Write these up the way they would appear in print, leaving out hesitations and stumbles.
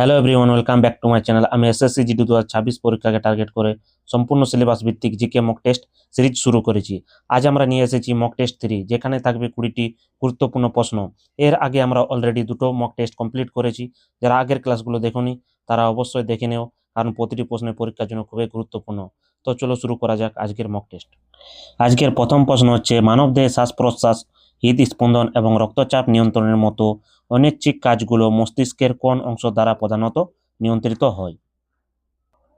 Hello everyone, welcome back to my channel. আমি SSC GD 2026 পরীক্ষাকে target করে সম্পূর্ণ সিলেবাস ভিত্তিক জিকে মক টেস্ট সিরিজ শুরু করেছি। আজ আমরা নিয়ে এসেছি মক টেস্ট 3, যেখানে থাকবে 20টি গুরুত্বপূর্ণ প্রশ্ন। এর আগে আমরা অলরেডি দুটো মক টেস্ট কমপ্লিট করেছি। যারা আগের ক্লাসগুলো দেখোনি তারা অবশ্যই দেখে নেও, কারণ প্রতিটি প্রশ্নের পরীক্ষার জন্য খুবই গুরুত্বপূর্ণ। তো চলো শুরু করা যাক আজকের মক টেস্ট। আজকের প্রথম প্রশ্ন হচ্ছে, মানবদেহে শ্বাস প্রশ্বাস, হৃদস্পন্দন এবং রক্তচাপ নিয়ন্ত্রণের মতো অনৈচ্ছিক কাজগুলো মস্তিষ্কের কোন অংশ দ্বারা প্রধানত নিয়ন্ত্রিত হয়?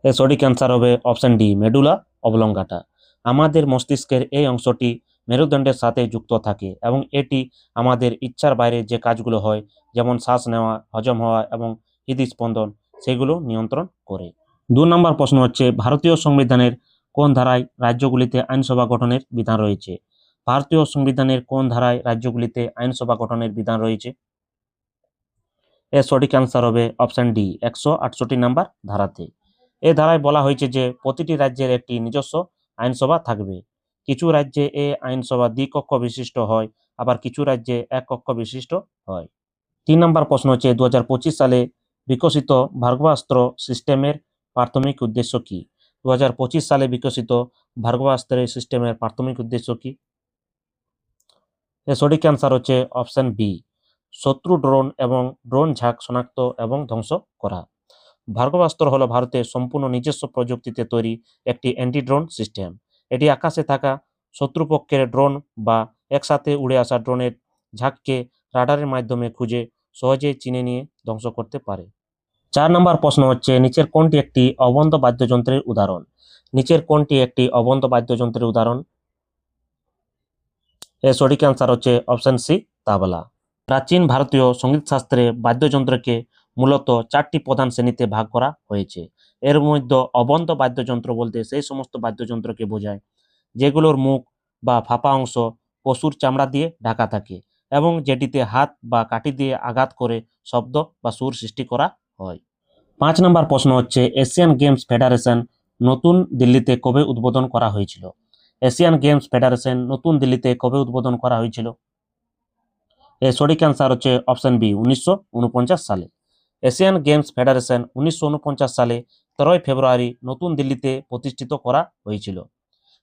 এর সঠিক অ্যান্সার হবে অপশন ডি, মেডুলা অবলঙ্গাটা। আমাদের মস্তিষ্কের এই অংশটি মেরুদণ্ডের সাথে যুক্ত থাকে এবং এটি আমাদের ইচ্ছার বাইরে যে কাজগুলো হয়, যেমন শ্বাস নেওয়া, হজম হওয়া এবং হৃদস্পন্দন, সেগুলো নিয়ন্ত্রণ করে। 2 নম্বর প্রশ্ন হচ্ছে, ভারতীয় সংবিধানের কোন ধারায় রাজ্যগুলিতে আইনসভা গঠনের বিধান রয়েছে? ভারতীয় সংবিধানের কোন ধারায় রাজ্যগুলিতে আইনসভা গঠনের বিধান রয়েছে? এর সঠিক অ্যান্সার হবে অপশন ডি, 168 নাম্বার ধারাতে। এই ধারায় বলা হয়েছে যে প্রতিটি রাজ্যের একটি নিজস্ব আইনসভা থাকবে। কিছু রাজ্যে এই আইনসভা দ্বিকক্ষ বিশিষ্ট হয়, আবার কিছু রাজ্যে এক কক্ষ বিশিষ্ট হয়। 3 নম্বর প্রশ্ন হচ্ছে, 2025 সালে বিকশিত ভার্গবাস্ত্র সিস্টেমের প্রাথমিক উদ্দেশ্য কি? 2025 সালে বিকশিত ভার্গবাস্ত্র সিস্টেমের প্রাথমিক উদ্দেশ্য কি? এর সঠিক অ্যান্সার হচ্ছে অপশন বি, শত্রু ড্রোন এবং ড্রোন ঝাঁক শনাক্ত এবং ধ্বংস করা। ভার্গবাস্ত্র হলো ভারতের সম্পূর্ণ নিজস্ব প্রযুক্তিতে তৈরি একটি অ্যান্টি ড্রোন সিস্টেম। এটি আকাশে থাকা শত্রুপক্ষের ড্রোন বা একসাথে উড়ে আসা ড্রোনের ঝাঁককে রাডারের মাধ্যমে খুঁজে সহজেই চিনে নিয়ে ধ্বংস করতে পারে। 4 নম্বর প্রশ্ন হচ্ছে, নিচের কোনটি একটি অবন্ধ বাদ্যযন্ত্রের উদাহরণ? নিচের কোনটি একটি অবন্ধ বাদ্যযন্ত্রের উদাহরণ? এর সঠিক অ্যান্সার হচ্ছে অপশন সি, তাবলা। প্রাচীন ভারতীয় সঙ্গীতশাস্ত্রে বাদ্যযন্ত্রকে মূলত 4টি প্রধান শ্রেণীতে ভাগ করা হয়েছে। এর মধ্যে অবন্ধ বাদ্যযন্ত্র বলতে সেই সমস্ত বাদ্যযন্ত্রকে বোঝায় যেগুলোর মুখ বা ফাঁপা অংশ পশুর চামড়া দিয়ে ঢাকা থাকে এবং যেটিতে হাত বা কাঠি দিয়ে আঘাত করে শব্দ বা সুর সৃষ্টি করা হয়। 5 নম্বর প্রশ্ন হচ্ছে, এশিয়ান গেমস ফেডারেশন নতুন দিল্লিতে কবে উদ্বোধন করা হয়েছিল? এশিয়ান গেমস ফেডারেশন নতুন দিল্লিতে কবে উদ্বোধন করা হয়েছিল? এর সঠিক অ্যান্সার হচ্ছে অপশন বি, 1949 সালে। এশিয়ান গেমস ফেডারেশন 1949 সালে 13 ফেব্রুয়ারি নতুন দিল্লিতে প্রতিষ্ঠিত করা হয়েছিল।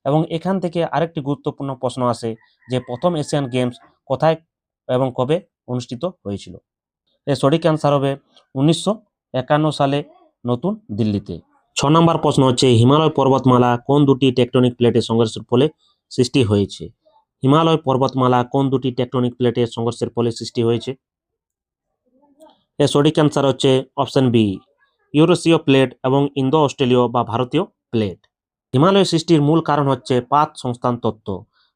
এবং এখান থেকে আরেকটি গুরুত্বপূর্ণ প্রশ্ন আসে যে প্রথম এশিয়ান গেমস কোথায় এবং কবে অনুষ্ঠিত হয়েছিল? এর সঠিক অ্যান্সার হবে 1951 সালে নতুন দিল্লিতে। 6 নম্বর প্রশ্ন হচ্ছে, হিমালয় পর্বতমালা কোন দুটি টেকটনিক প্লেটের সংঘর্ষের ফলে সৃষ্টি হয়েছে? হিমালয় পর্বতমালা কোন দুটি টেকটনিক প্লেটের সংঘর্ষের ফলে সৃষ্টি হয়েছে? এর সঠিক অ্যান্সার হচ্ছে অপশন বি, ইউরেশীয় প্লেট এবং ইন্দো অস্ট্রেলীয় বা ভারতীয় প্লেট। হিমালয় সৃষ্টির মূল কারণ হচ্ছে পাত সংস্থান তত্ত্ব।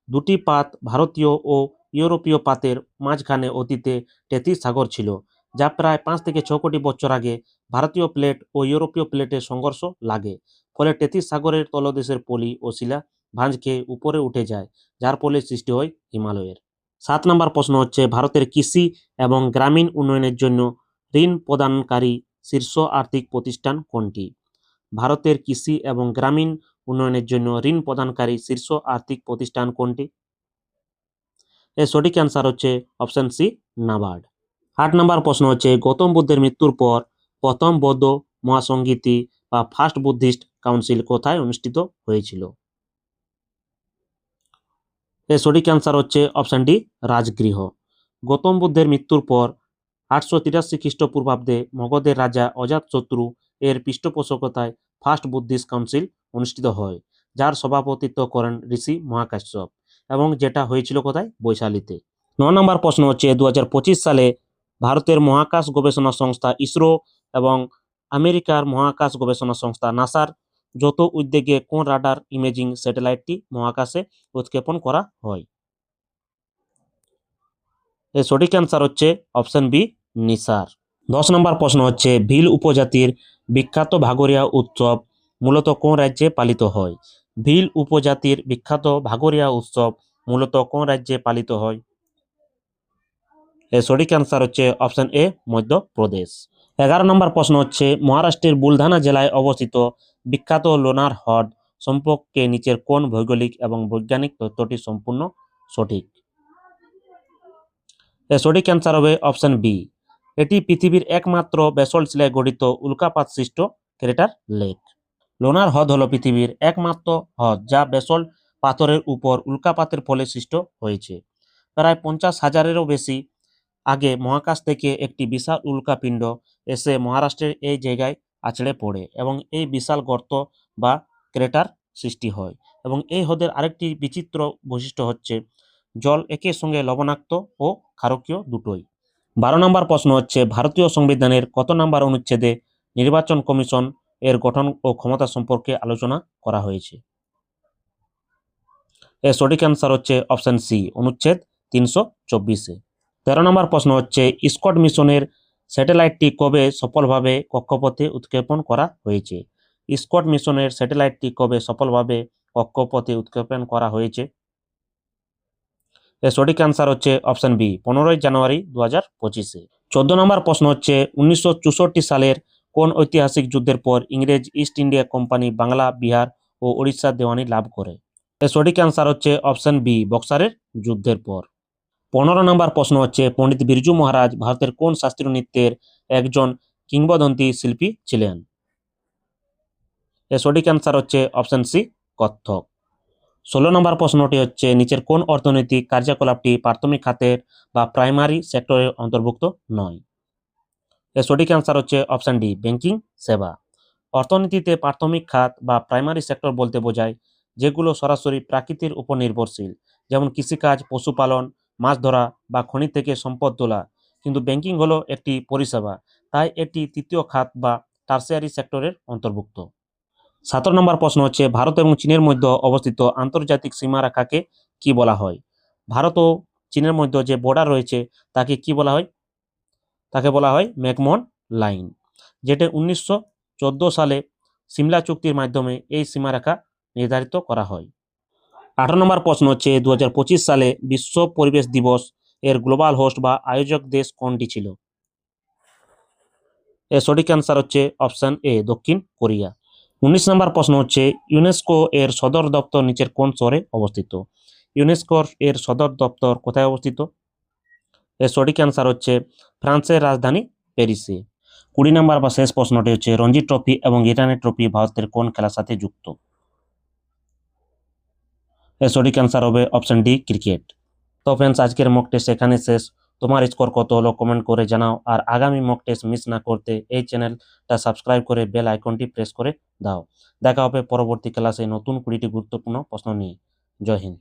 দুটি পাত, ভারতীয় ও ইউরোপীয় পাতের মাঝখানে অতীতে টেথিস সাগর ছিল, যা প্রায় 5 থেকে 6 কোটি বছর আগে ভারতীয় প্লেট ও ইউরোপীয় প্লেটের সংঘর্ষ লাগে। ফলে টেথিস সাগরের তলদেশের পলি ও শিলা ভাঁজ খেয়ে উপরে উঠে যায়, যার ফলে সৃষ্টি হয় হিমালয়ের। 7 নম্বর প্রশ্ন হচ্ছে, ভারতের কৃষি এবং গ্রামীণ উন্নয়নের জন্য ঋণ প্রদানকারী শীর্ষ আর্থিক প্রতিষ্ঠান কোনটি? ভারতের কৃষি এবং গ্রামীণ উন্নয়নের জন্য ঋণ প্রদানকারী শীর্ষ আর্থিক প্রতিষ্ঠান কোনটি? এর সঠিক অ্যান্সার হচ্ছে অপশন সি, নাবার্ড। 8 নম্বর প্রশ্ন হচ্ছে, গৌতম বুদ্ধের মৃত্যুর পর প্রথম বৌদ্ধ মহাসংগীতি বা ফার্স্ট বুদ্ধিস্ট কাউন্সিল কোথায় অনুষ্ঠিত হয়েছিল? এর সঠিক অ্যান্সার হচ্ছে অপশন ডি, রাজগৃহ। গৌতম বুদ্ধের মৃত্যুর পর 883 খ্রিস্টপূর্বাব্দে মগধের রাজা অজাতশত্রু এর পৃষ্ঠপোষকতায় ফার্স্ট বুদ্ধিস্ট কাউন্সিল অনুষ্ঠিত হয়, যার সভাপতিত্ব করেন ঋষি মহাকাশ্যপ, এবং যেটা হয়েছিল কোথায়? বৈশালীতে। 9 নম্বর প্রশ্ন হচ্ছে, 2025 সালে ভারতের মহাকাশ গবেষণা সংস্থা ইসরো এবং আমেরিকার মহাকাশ গবেষণা সংস্থা নাসার যৌথ উদ্যোগে কোন রাডার ইমেজিং স্যাটেলাইটটি মহাকাশে উৎক্ষেপণ করা হয়? এর সঠিক অ্যান্সার হচ্ছে অপশন বি, নিসার। 10 নম্বর প্রশ্ন হচ্ছে, ভিল উপজাতির বিখ্যাত ভাগোরিয়া উৎসব মূলত কোন রাজ্যে পালিত হয়? ভিল উপজাতির বিখ্যাত ভাগোরিয়া উৎসব মূলত কোন রাজ্যে পালিত হয়? এর সঠিক অ্যান্সার হচ্ছে অপশন এ, মধ্যপ্রদেশ। 11 নম্বর প্রশ্ন হচ্ছে, মহারাষ্ট্রের বুলধানা জেলায় অবস্থিত বিখ্যাত লোনার হ্রদ সম্পর্কে নিচের কোন ভৌগোলিক এবং বৈজ্ঞানিক তথ্যটি সম্পূর্ণ সঠিক? এর সঠিক অ্যান্সার হবে অপশন বি, এটি পৃথিবীর একমাত্র ব্যাসল্ট শিলায় গঠিত উল্কাপাত সৃষ্ট ক্রেটার লেক। লোনার হ্রদ হল পৃথিবীর একমাত্র হ্রদ যা ব্যাসল্ট পাথরের উপর উল্কাপাতের ফলে সৃষ্ট হয়েছে। প্রায় 50,000-এরও বেশি আগে মহাকাশ থেকে একটি বিশাল উল্কাপিণ্ড এসে মহারাষ্ট্রের এই জায়গায় আছড়ে পড়ে এবং এই বিশাল গর্ত বা ক্রেটার সৃষ্টি হয়। এবং এই হ্রদের আরেকটি বিচিত্র বৈশিষ্ট্য হচ্ছে জল একের সঙ্গে লবণাক্ত ও ক্ষারকীয় দুটোই। 12 নম্বর প্রশ্ন হচ্ছে ভারতীয় সংবিধানের কত নম্বর অনুচ্ছেদে নির্বাচন কমিশন এর গঠন ও ক্ষমতা সম্পর্কে আলোচনা করা হয়েছে? এর সঠিক অ্যান্সার হচ্ছে অপশন সি, অনুচ্ছেদ 324-এ। 13 নম্বর প্রশ্ন হচ্ছে স্কট মিশনের স্যাটেলাইটটি কবে সফলভাবে কক্ষপথে উৎক্ষেপণ করা হয়েছে? স্কট মিশনের স্যাটেলাইটটি কবে সফলভাবে কক্ষপথে উৎক্ষেপণ করা হয়েছে? এর সঠিক অ্যান্সার হচ্ছে অপশন বি, 15 জানুয়ারি 2025-এ। 14 নম্বর প্রশ্ন হচ্ছে 1964 সালের কোন ঐতিহাসিক যুদ্ধের পর ইংরেজ East India Company Bangla, Bihar ও ওড়িশার দেওয়ানি লাভ করে? এর সঠিক অ্যান্সার হচ্ছে অপশন বি, বক্সারের যুদ্ধের পর। 15 নম্বর প্রশ্ন হচ্ছে পণ্ডিত বিরজু মহারাজ ভারতের কোন শাস্ত্রীয় নৃত্যের একজন কিংবদন্তি শিল্পী ছিলেন? এর সঠিক অ্যান্সার হচ্ছে অপশন সি, কত্থক। 16 নম্বর প্রশ্নটি হচ্ছে নিচের কোন অর্থনৈতিক কার্যকলাপটি প্রাথমিক খাতের বা প্রাইমারি সেক্টরের অন্তর্ভুক্ত নয়? এর সঠিক অ্যান্সার হচ্ছে অপশন ডি, ব্যাংকিং সেবা। অর্থনীতিতে প্রাথমিক খাত বা প্রাইমারি সেক্টর বলতে বোঝায় যেগুলো সরাসরি প্রাকৃতির উপর নির্ভরশীল, যেমন কৃষিকাজ, পশুপালন, মাছ ধরা বা খনি থেকে সম্পদ তোলা। কিন্তু ব্যাংকিং হলো একটি পরিষেবা, তাই এটি তৃতীয় খাত বা টার্সিয়ারি সেক্টরের অন্তর্ভুক্ত। 17 নম্বর প্রশ্ন হচ্ছে ভারত এবং চীনের মধ্যে অবস্থিত আন্তর্জাতিক সীমারেখাকে কি বলা হয়? ভারত ও চীনের মধ্যে যে বর্ডার রয়েছে তাকে কি বলা হয়? তাকে বলা হয় ম্যাকমোহন লাইন, যেটা 1914 সালে সিমলা চুক্তির মাধ্যমে এই সীমারেখা নির্ধারিত করা হয়। 18 নম্বর প্রশ্ন হচ্ছে 2025 সালে বিশ্ব পরিবেশ দিবস এর গ্লোবাল হোস্ট বা আয়োজক দেশ কোনটি ছিল? এর সঠিক অ্যান্সার হচ্ছে অপশন এ, দক্ষিণ কোরিয়া। 19 নম্বর প্রশ্ন হচ্ছে ইউনেস্কো এর সদর দপ্তর নিচের কোন শহরে অবস্থিত? ইউনেস্কো এর সদর দপ্তর কোথায় অবস্থিত? এর সঠিক অ্যান্সার হচ্ছে ফ্রান্সের রাজধানী প্যারিসে। 20 নম্বর বা শেষ প্রশ্নটি হচ্ছে রঞ্জি ট্রফি এবং ইরানি ট্রফি ভারতের কোন খেলার সাথে যুক্ত? এর সঠিক অ্যান্সার হবে অপশন ডি, ক্রিকেট। তো ফ্রেন্ডস, আজকের মক টেস্ট এখানে শেষ। তোমার স্কোর কত হলো কমেন্ট করে জানাও, আর আগামী মক টেস্ট মিস না করতে এই চ্যানেলটা সাবস্ক্রাইব করে বেল আইকনটি প্রেস করে দাও। দেখা হবে পরবর্তী ক্লাসে নতুন 20টি গুরুত্বপূর্ণ প্রশ্ন নিয়ে। জয় হিন্দ।